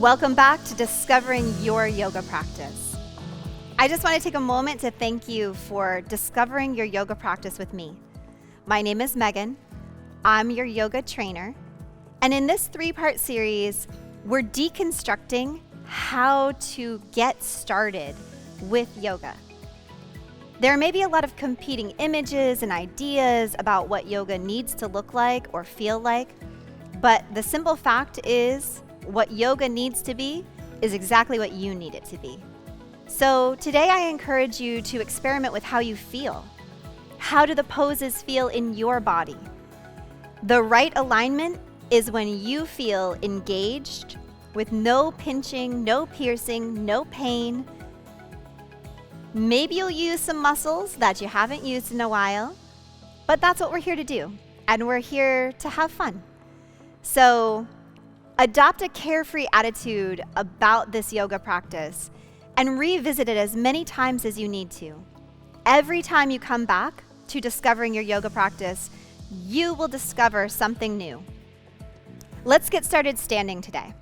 Welcome back to Discovering Your Yoga Practice. I just want to take a moment to thank you for discovering your yoga practice with me. My name is Megan. I'm your yoga trainer. And in this 3-part series, we're deconstructing how to get started with yoga. There may be a lot of competing images and ideas about what yoga needs to look like or feel like, but the simple fact is what yoga needs to be is exactly what you need it to be. So today I encourage you to experiment with how you feel. How do the poses feel in your body? The right alignment is when you feel engaged with no pinching, no piercing, no pain. Maybe you'll use some muscles that you haven't used in a while, but that's what we're here to do, and we're here to have fun. So adopt a carefree attitude about this yoga practice and revisit it as many times as you need to. Every time you come back to discovering your yoga practice, you will discover something new. Let's get started standing today.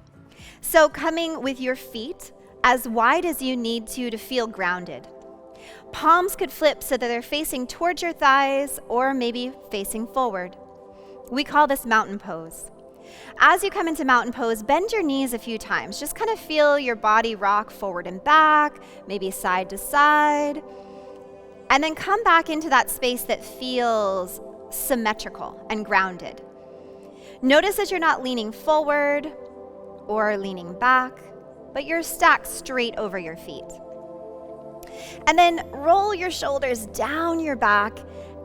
So coming with your feet as wide as you need to feel grounded. Palms could flip so that they're facing towards your thighs or maybe facing forward. We call this mountain pose. As you come into mountain pose, bend your knees a few times. Just kind of feel your body rock forward and back, maybe side to side. And then come back into that space that feels symmetrical and grounded. Notice that you're not leaning forward or leaning back, but you're stacked straight over your feet. And then roll your shoulders down your back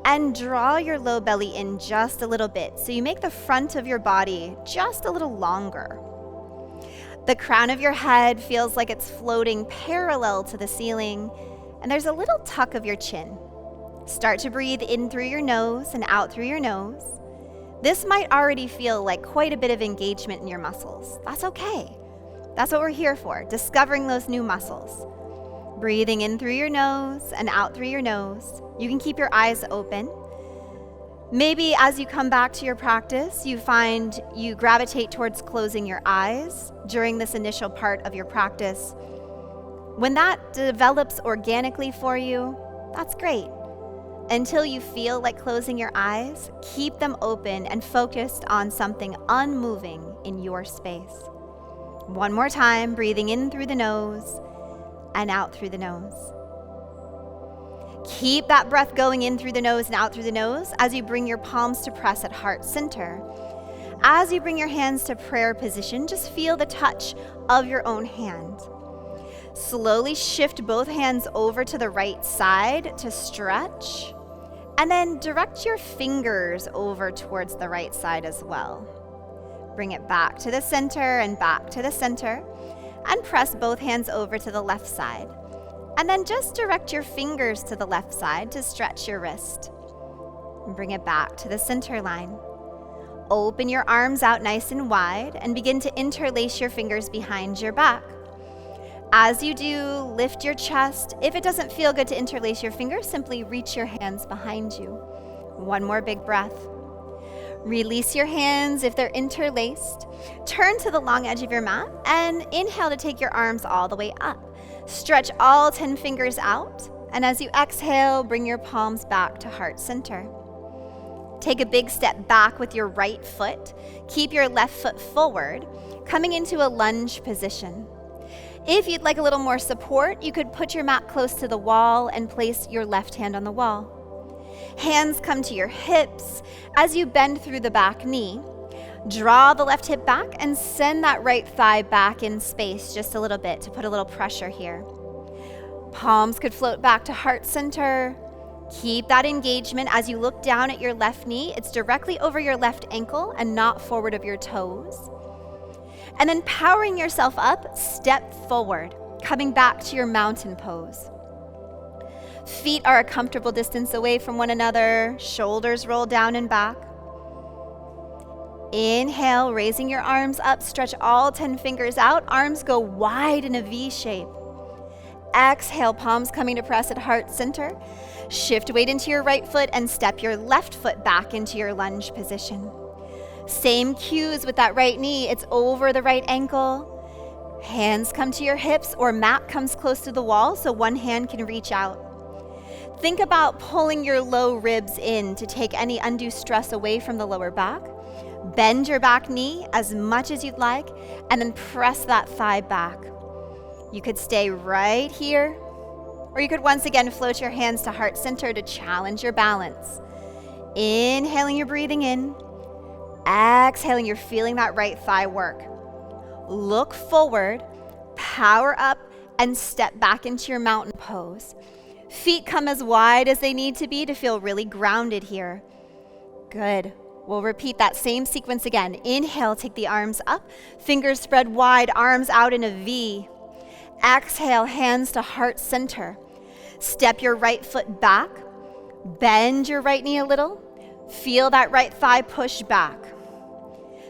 and draw your low belly in just a little bit so you make the front of your body just a little longer. The crown of your head feels like it's floating parallel to the ceiling, and there's a little tuck of your chin. Start to breathe in through your nose and out through your nose. This might already feel like quite a bit of engagement in your muscles. That's okay. That's what we're here for, discovering those new muscles. Breathing in through your nose and out through your nose. You can keep your eyes open. Maybe as you come back to your practice, you find you gravitate towards closing your eyes during this initial part of your practice. When that develops organically for you, that's great. Until you feel like closing your eyes, keep them open and focused on something unmoving in your space. One more time, breathing in through the nose and out through the nose. Keep that breath going in through the nose and out through the nose as you bring your palms to press at heart center. As you bring your hands to prayer position, just feel the touch of your own hand. Slowly shift both hands over to the right side to stretch, and then direct your fingers over towards the right side as well. Bring it back to the center and back to the center, and press both hands over to the left side. And then just direct your fingers to the left side to stretch your wrist. And bring it back to the center line. Open your arms out nice and wide and begin to interlace your fingers behind your back. As you do, lift your chest. If it doesn't feel good to interlace your fingers, simply reach your hands behind you. One more big breath. Release your hands if they're interlaced. Turn to the long edge of your mat and inhale to take your arms all the way up. Stretch all 10 fingers out, and as you exhale, bring your palms back to heart center. Take a big step back with your right foot. Keep your left foot forward, coming into a lunge position. If you'd like a little more support, you could put your mat close to the wall and place your left hand on the wall. Hands come to your hips as you bend through the back knee. Draw the left hip back and send that right thigh back in space just a little bit to put a little pressure here. Palms could float back to heart center. Keep that engagement as you look down at your left knee. It's directly over your left ankle and not forward of your toes. And then powering yourself up, step forward, coming back to your mountain pose. Feet are a comfortable distance away from one another. Shoulders roll down and back. Inhale, raising your arms up. Stretch all 10 fingers out. Arms go wide in a V shape. Exhale, palms coming to press at heart center. Shift weight into your right foot and step your left foot back into your lunge position. Same cues with that right knee. It's over the right ankle. Hands come to your hips or mat comes close to the wall so one hand can reach out. Think about pulling your low ribs in to take any undue stress away from the lower back. Bend your back knee as much as you'd like, and then press that thigh back. You could stay right here, or you could once again float your hands to heart center to challenge your balance. Inhaling, you're breathing in. Exhaling, you're feeling that right thigh work. Look forward, power up, and step back into your mountain pose. Feet come as wide as they need to be to feel really grounded here. Good. We'll repeat that same sequence again. Inhale, take the arms up, fingers spread wide, arms out in a V. Exhale, hands to heart center. Step your right foot back, bend your right knee a little, feel that right thigh push back.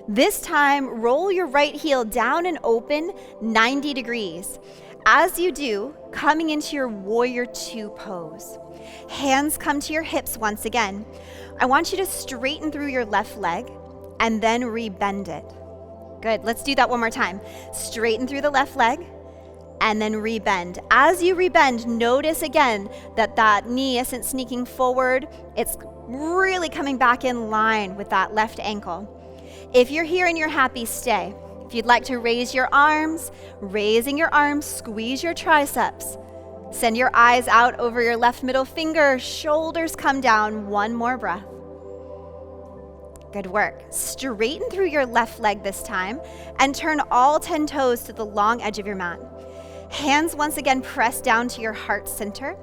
This time, roll your right heel down and open 90 degrees. As you do, coming into your warrior two pose. Hands come to your hips once again. I want you to straighten through your left leg and then rebend it. Good, let's do that one more time. Straighten through the left leg and then rebend. As you rebend, notice again that knee isn't sneaking forward. It's really coming back in line with that left ankle. If you're here and you're happy, stay. If you'd like to raise your arms, raising your arms, squeeze your triceps. Send your eyes out over your left middle finger, shoulders come down, one more breath. Good work. Straighten through your left leg this time and turn all 10 toes to the long edge of your mat. Hands once again press down to your heart center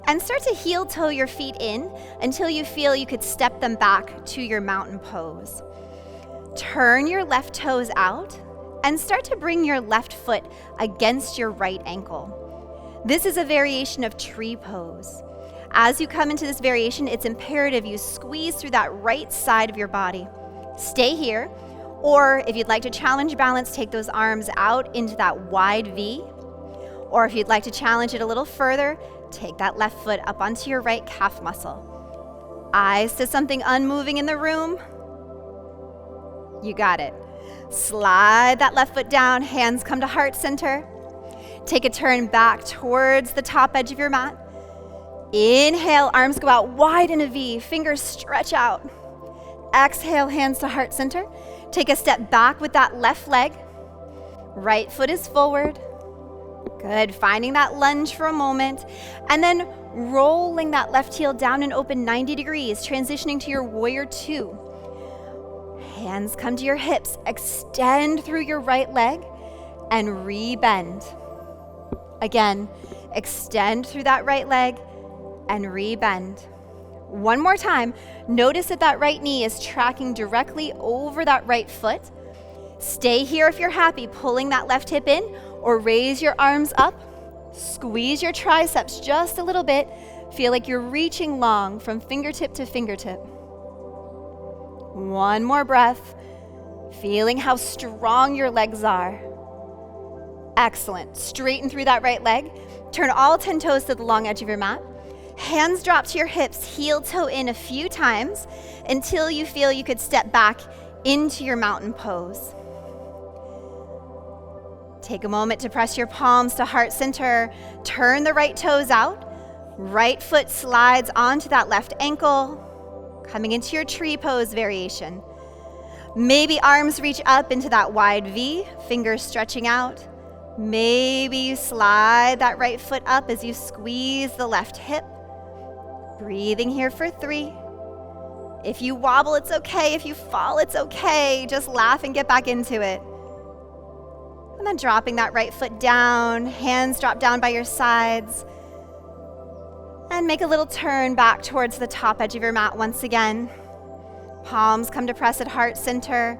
and start to heel toe your feet in until you feel you could step them back to your mountain pose. Turn your left toes out and start to bring your left foot against your right ankle. This is a variation of tree pose. As you come into this variation, it's imperative you squeeze through that right side of your body. Stay here, or if you'd like to challenge balance, take those arms out into that wide V. Or if you'd like to challenge it a little further, take that left foot up onto your right calf muscle. Eyes to something unmoving in the room. You got it. Slide that left foot down, hands come to heart center. Take a turn back towards the top edge of your mat. Inhale, arms go out wide in a V, fingers stretch out. Exhale, hands to heart center. Take a step back with that left leg. Right foot is forward. Good, finding that lunge for a moment. And then rolling that left heel down and open 90 degrees, transitioning to your warrior two. Hands come to your hips, extend through your right leg and rebend. Again, extend through that right leg and rebend. One more time, notice that right knee is tracking directly over that right foot. Stay here if you're happy, pulling that left hip in, or raise your arms up. Squeeze your triceps just a little bit. Feel like you're reaching long from fingertip to fingertip. One more breath, feeling how strong your legs are. Excellent. Straighten through that right leg. Turn all 10 toes to the long edge of your mat. Hands drop to your hips, heel toe in a few times until you feel you could step back into your mountain pose. Take a moment to press your palms to heart center. Turn the right toes out. Right foot slides onto that left ankle. Coming into your tree pose variation. Maybe arms reach up into that wide V, fingers stretching out. Maybe you slide that right foot up as you squeeze the left hip. Breathing here for 3. If you wobble, it's okay. If you fall, it's okay. Just laugh and get back into it. And then dropping that right foot down, hands drop down by your sides. And make a little turn back towards the top edge of your mat once again. Palms come to press at heart center.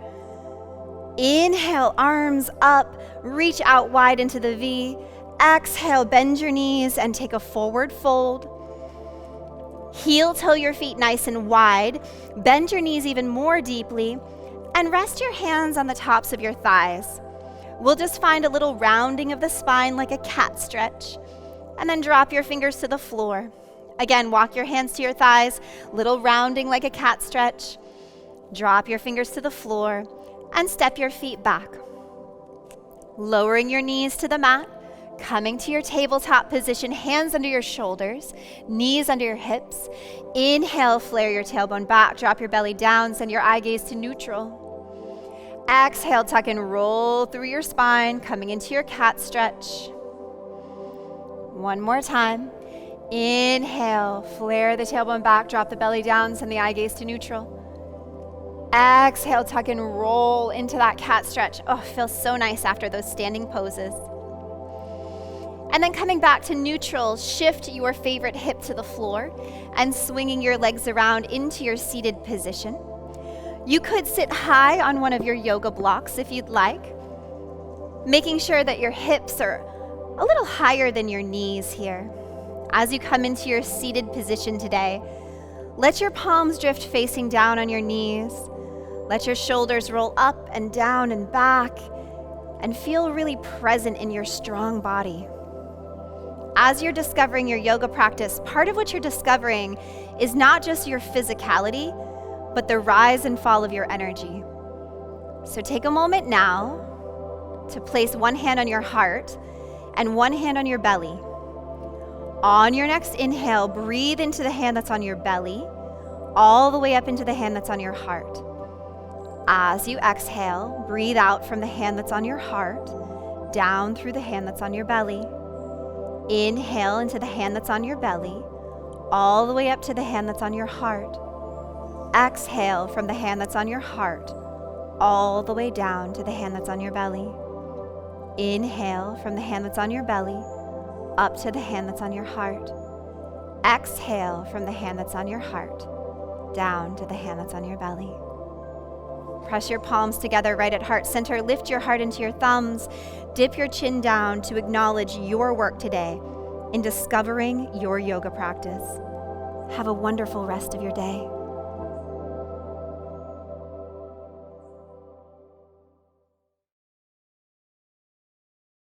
Inhale, arms up, reach out wide into the V. Exhale, bend your knees and take a forward fold. Heel toe your feet nice and wide. Bend your knees even more deeply and rest your hands on the tops of your thighs. We'll just find a little rounding of the spine like a cat stretch. And then drop your fingers to the floor. Again, walk your hands to your thighs, little rounding like a cat stretch. Drop your fingers to the floor and step your feet back. Lowering your knees to the mat, coming to your tabletop position, hands under your shoulders, knees under your hips. Inhale, flare your tailbone back, drop your belly down, send your eye gaze to neutral. Exhale, tuck and roll through your spine, coming into your cat stretch. One more time. Inhale, flare the tailbone back, drop the belly down, send the eye gaze to neutral. Exhale, tuck and roll into that cat stretch. Oh, it feels so nice after those standing poses. And then coming back to neutral, shift your favorite hip to the floor and swinging your legs around into your seated position. You could sit high on one of your yoga blocks if you'd like, making sure that your hips are a little higher than your knees here. As you come into your seated position today, let your palms drift facing down on your knees. Let your shoulders roll up and down and back, and feel really present in your strong body. As you're discovering your yoga practice, part of what you're discovering is not just your physicality, but the rise and fall of your energy. So take a moment now to place one hand on your heart and one hand on your belly. On your next inhale, breathe into the hand that's on your belly, all the way up into the hand that's on your heart. As you exhale, breathe out from the hand that's on your heart, down through the hand that's on your belly. Inhale into the hand that's on your belly, all the way up to the hand that's on your heart. Exhale from the hand that's on your heart, all the way down to the hand that's on your belly. Inhale from the hand that's on your belly, up to the hand that's on your heart. Exhale from the hand that's on your heart, down to the hand that's on your belly. Press your palms together right at heart center. Lift your heart into your thumbs. Dip your chin down to acknowledge your work today in discovering your yoga practice. Have a wonderful rest of your day.